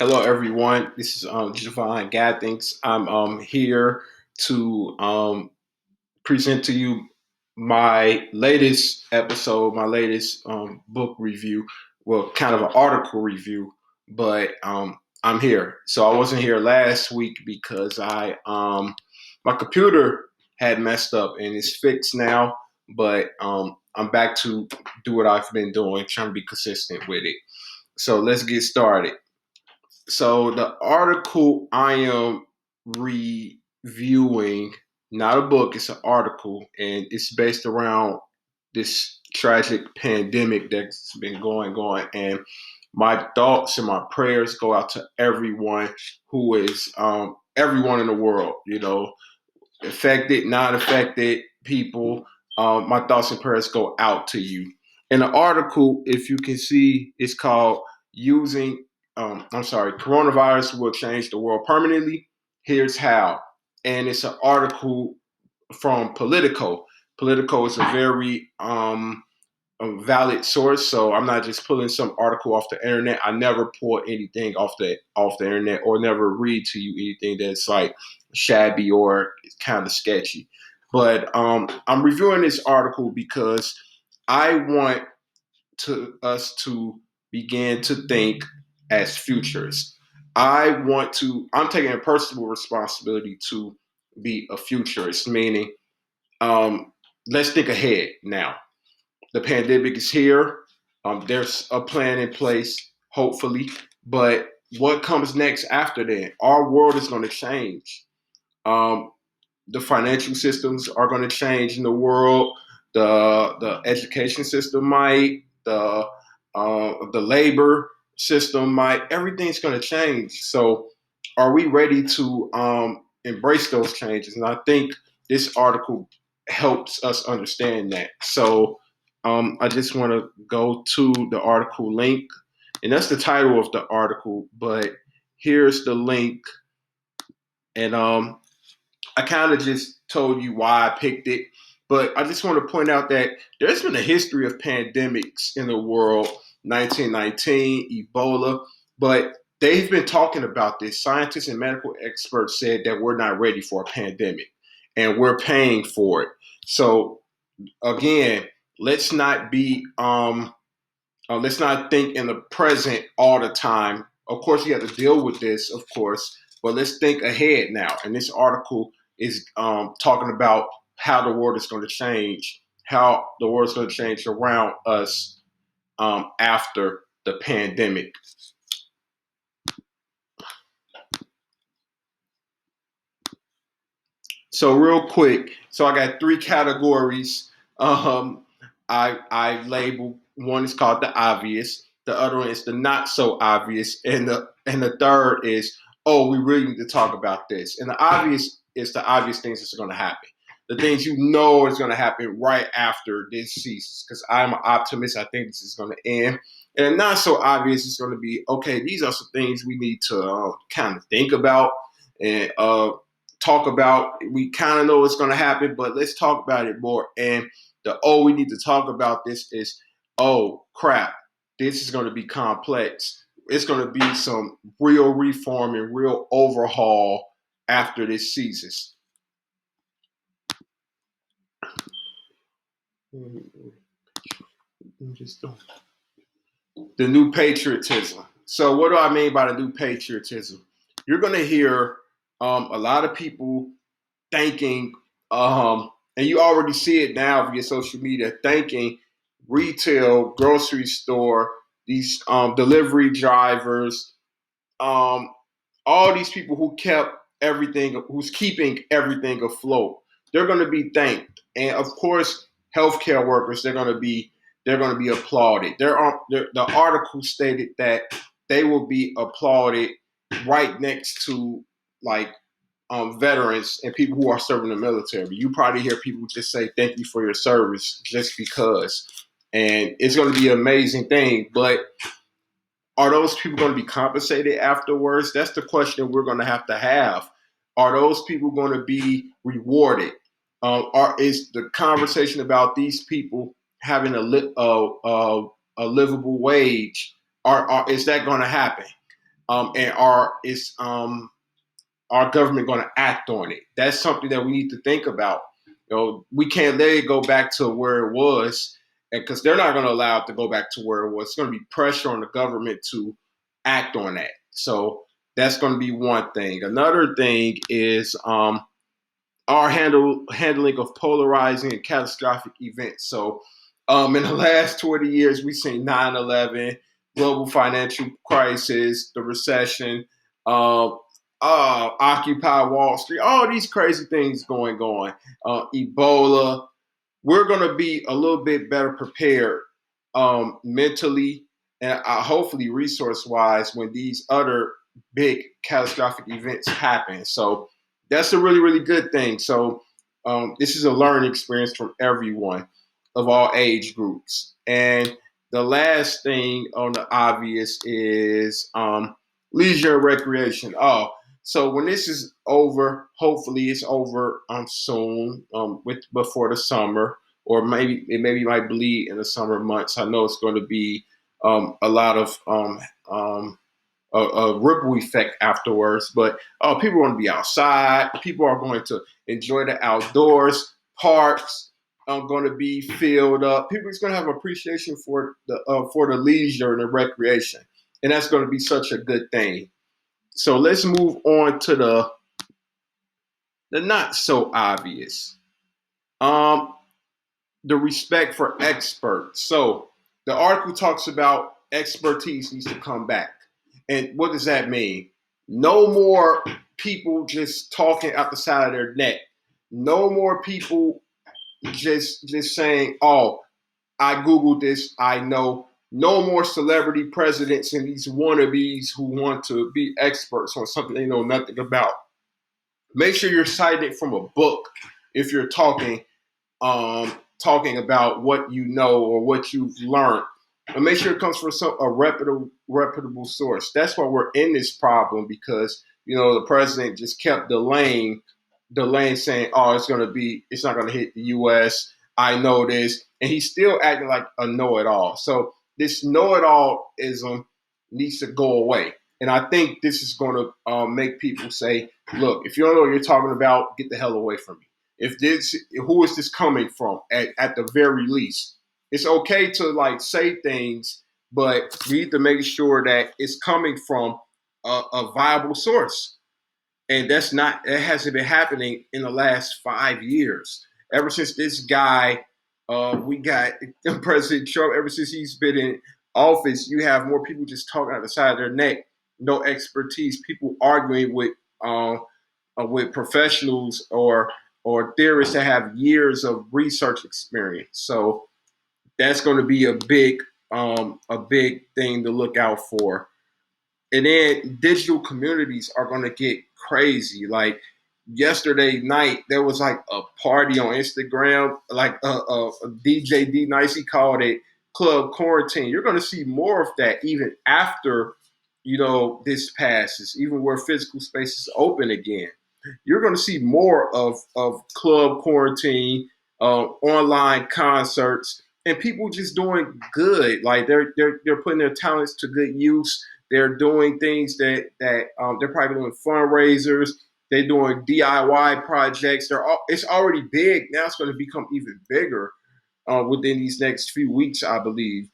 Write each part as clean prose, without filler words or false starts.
Hello, everyone. This is Jovan Gathings. I'm here to present to you my latest episode, my latest book review. Well, kind of an article review, but I'm here. So I wasn't here last week because I my computer had messed up and it's fixed now. But I'm back to do what I've been doing, trying to be consistent with it. So let's get started. So the article I am reviewing, not a book, it's an article, and it's based around this tragic pandemic that's been going. And my thoughts and my prayers go out to everyone who is everyone in the world, affected, not affected people. My thoughts and prayers go out to you. In the article, if you can see, it's called Using, Coronavirus Will Change the World Permanently. Here's How. And it's an article from Politico. Politico is a very a valid source, so I'm not just pulling some article off the internet. I never pull anything off the internet or never read to you anything that's like shabby or kind of sketchy. But I'm reviewing this article because I want to us to begin to think as futurists. I'm taking a personal responsibility to be a futurist, meaning let's think ahead now. The pandemic is here. There's a plan in place, hopefully. But what comes next after that? Our world is going to change. Um, the financial systems are going to change in the world. The education system might. The labor system might. Everything's going to change. So, are we ready to embrace those changes? And I think this article helps us understand that. So, I just want to go to the article link, and that's the title of the article. But here's the link, and I kind of just told you why I picked it, but I just want to point out that there's been a history of pandemics in the world, 1919, Ebola, but they've been talking about this. Scientists and medical experts said that we're not ready for a pandemic and we're paying for it. So again, let's not be let's not think in the present all the time. Of course, you have to deal with this, of course, but let's think ahead now. And this article is talking about how the world is going to change, how the world is going to change around us after the pandemic. So real quick, so I got three categories. I label one is called the obvious, the other one is the not so obvious, and the third is, oh, we really need to talk about this. And the obvious is the obvious things that's going to happen, the things you know is going to happen right after this ceases. Because I'm an optimist, I think this is going to end. And not so obvious is going to be, okay, these are some things we need to kind of think about and talk about. We kind of know what's going to happen, but let's talk about it more. And the oh, we need to talk about this is, oh crap, this is going to be complex. It's going to be some real reform and real overhaul after this ceases. The new patriotism. So, what do I mean by the new patriotism? You're going to hear a lot of people thanking, and you already see it now via social media, thanking retail, grocery store, these delivery drivers, um, all these people who kept everything, who's keeping everything afloat. They're going to be thanked, and of course, healthcare workers. They're going to be applauded. The article stated that they will be applauded right next to like veterans and people who are serving the military. You probably hear people just say thank you for your service just because. And it's going to be an amazing thing. But are those people going to be compensated afterwards? That's the question we're going to have. Are those people going to be rewarded? Is the conversation about these people having a livable wage? Is that going to happen? And our government going to act on it? That's something that we need to think about. We can't let it go back to where it was, because they're not going to allow it to go back to where it was. It's going to be pressure on the government to act on that. So that's going to be one thing. Another thing is our handling of polarizing and catastrophic events. So, in the last 20 years, we've seen 9/11, global financial crisis, the recession, uh, Occupy Wall Street, all these crazy things going on, Ebola. We're going to be a little bit better prepared mentally and hopefully resource wise when these other big catastrophic events happen. So that's a really, really good thing. So this is a learning experience for everyone of all age groups. And the last thing on the obvious is leisure and recreation. So when this is over, hopefully it's over soon, before the summer, or maybe might bleed in the summer months. I know it's going to be a lot of a ripple effect afterwards. But people are going to be outside. People are going to enjoy the outdoors. Parks are going to be filled up. People are going to have appreciation for the leisure and the recreation, and that's going to be such a good thing. So let's move on to the not so obvious. Um, the respect for experts. So the article talks about expertise needs to come back. And what does that mean? No more people just talking out the side of their neck. No more people just saying, "Oh, I googled this, I know." No more celebrity presidents and these wannabes who want to be experts on something they know nothing about. Make sure you're citing it from a book if you're talking about what you know or what you've learned. And make sure it comes from a reputable source. That's why we're in this problem, because the president just kept delaying, saying, "Oh, it's not gonna hit the U.S. I know this," and he's still acting like a know-it-all. So this know-it-all-ism needs to go away. And I think this is going to make people say, "Look, if you don't know what you're talking about, get the hell away from me." Who is this coming from? At the very least, it's okay to say things, but we need to make sure that it's coming from a viable source. And that hasn't been happening in the last 5 years. Ever since this guy, we got President Trump. Ever since he's been in office, you have more people just talking out the side of their neck, no expertise. People arguing with professionals or theorists that have years of research experience. So that's going to be a big thing to look out for. And then digital communities are going to get crazy. Like yesterday night, there was like a party on Instagram, like a DJ D Nice, he called it Club Quarantine. You're going to see more of that even after this passes, even where physical spaces open again. You're going to see more of Club Quarantine, online concerts, and people just doing good. Like they're putting their talents to good use. They're doing things that they're probably doing fundraisers. They're doing DIY projects. It's already big. Now it's going to become even bigger within these next few weeks, I believe.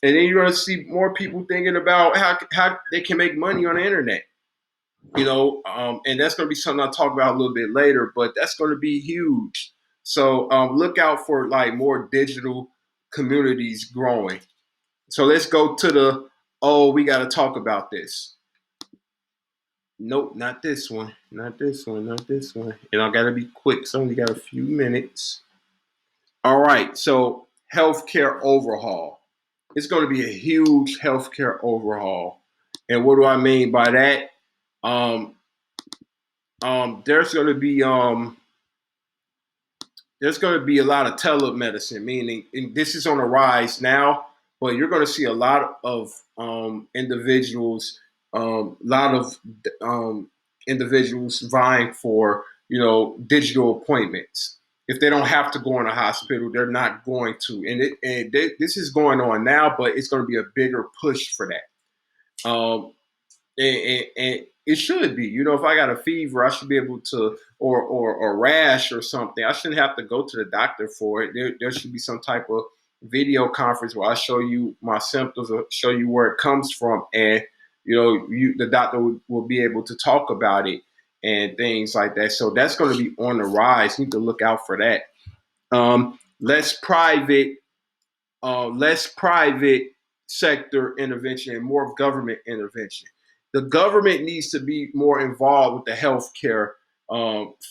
And then you're going to see more people thinking about how they can make money on the internet. And that's going to be something I'll talk about a little bit later. But that's going to be huge. So look out for more digital communities growing. So let's go to we got to talk about this. Nope, not this one. Not this one. Not this one. And I got to be quick. So I only got a few minutes. All right. So healthcare overhaul. It's going to be a huge healthcare overhaul. And what do I mean by that? There's going to be a lot of telemedicine, meaning, and this is on the rise now, but you're going to see a lot of individuals, individuals vying for digital appointments. If they don't have to go in a hospital, they're not going to, this is going on now, but it's going to be a bigger push for that. and it should be. If I got a fever, I should be able to, or a rash or something. I shouldn't have to go to the doctor for it. There should be some type of video conference where I show you my symptoms or show you where it comes from, and the doctor will be able to talk about it and things like that. So that's going to be on the rise. You need to look out for that. Less private sector intervention and more government intervention. The government needs to be more involved with the healthcare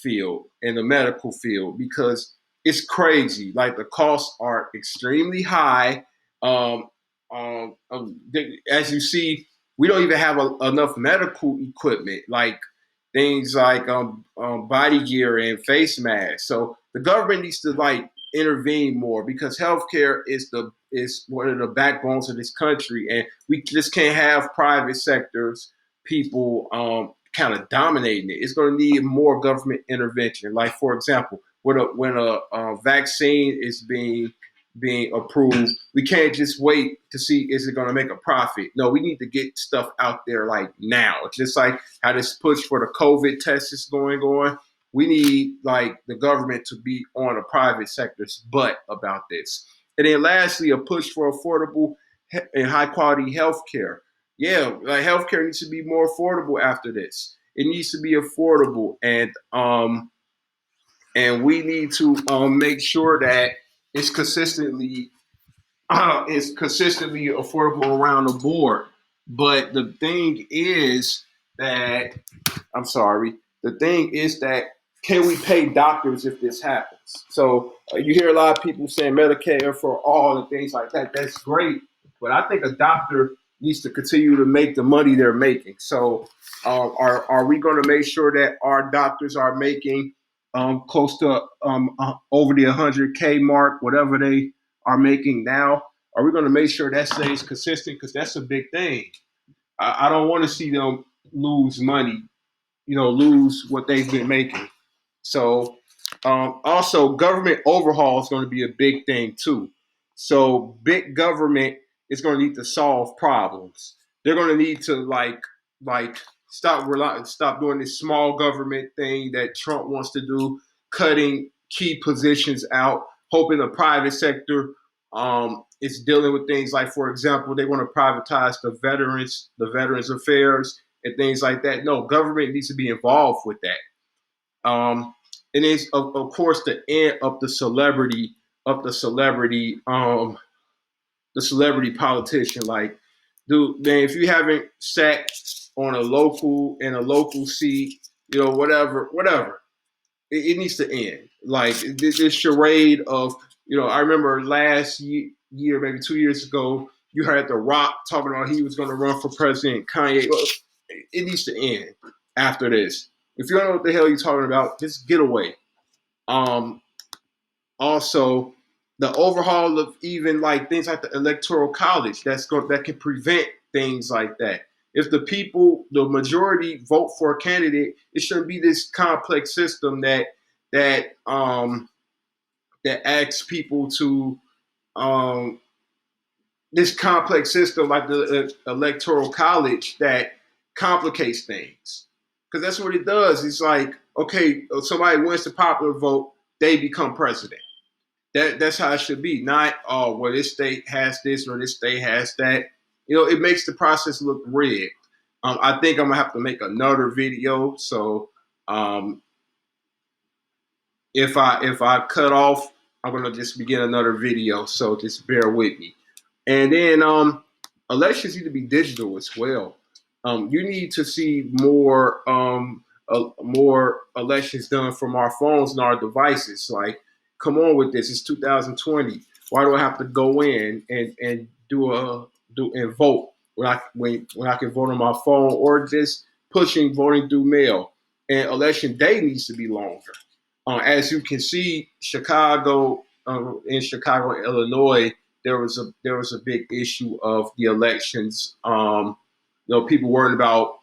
field and the medical field because it's crazy. Like the costs are extremely high. Um, as you see, we don't even have enough medical equipment, like things like body gear and face masks. So the government needs to intervene more because healthcare is one of the backbones of this country, and we just can't have private sectors people kind of dominating it. It's going to need more government intervention. Like for example, when a vaccine is being approved, we can't just wait to see is it going to make a profit. No, we need to get stuff out there like now. Just like how this push for the COVID test is going on. We need like the government to be on the private sector's butt about this. And then lastly, a push for affordable and high quality healthcare. Yeah, like healthcare needs to be more affordable after this. It needs to be affordable, and we need to make sure that it's consistently affordable around the board. But the thing is that I'm sorry. The thing is that can we pay doctors if this happens? So you hear a lot of people saying Medicare for all and things like that. That's great, but I think a doctor needs to continue to make the money they're making. So are we going to make sure that our doctors are making close to over the 100K mark, whatever they are making now? Are we going to make sure that stays consistent? Because that's a big thing. I don't want to see them lose money, lose what they've been making. So, also, government overhaul is going to be a big thing too. So, big government is going to need to solve problems. They're going to need to like stop doing this small government thing that Trump wants to do, cutting key positions out, hoping the private sector is dealing with things like, for example, they want to privatize the veterans affairs and things like that. No, government needs to be involved with that. And it's of course the end of the celebrity politician. Like, dude, man, if you haven't sat on a local seat, whatever, it needs to end. Like this charade of, I remember last year, maybe 2 years ago, you heard The Rock talking about he was going to run for president. Kanye, it needs to end after this. If you don't know what the hell you're talking about, just get away. Um, Also, the overhaul of even like things like the electoral college that can prevent things like that. If the majority vote for a candidate, it shouldn't be this complex system that um, that asks people to um, this complex system like the electoral college that complicates things. Because that's what it does. It's like, okay, somebody wins the popular vote, they become president. That's how it should be. Not, oh, well, this state has this or this state has that. It makes the process look rigged. I think I'm gonna have to make another video. So um, if I cut off, I'm gonna just begin another video. So just bear with me. And then elections need to be digital as well. You need to see more elections done from our phones and our devices. Like, come on with this. It's 2020. Why do I have to go in and do and vote when I can vote on my phone or just pushing voting through mail? And election day needs to be longer. As you can see, in Chicago, Illinois, there was a big issue of the elections. People worried about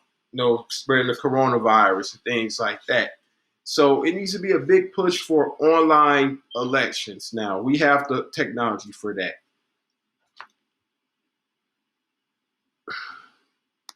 spreading the coronavirus and things like that. So it needs to be a big push for online elections. Now we have the technology for that.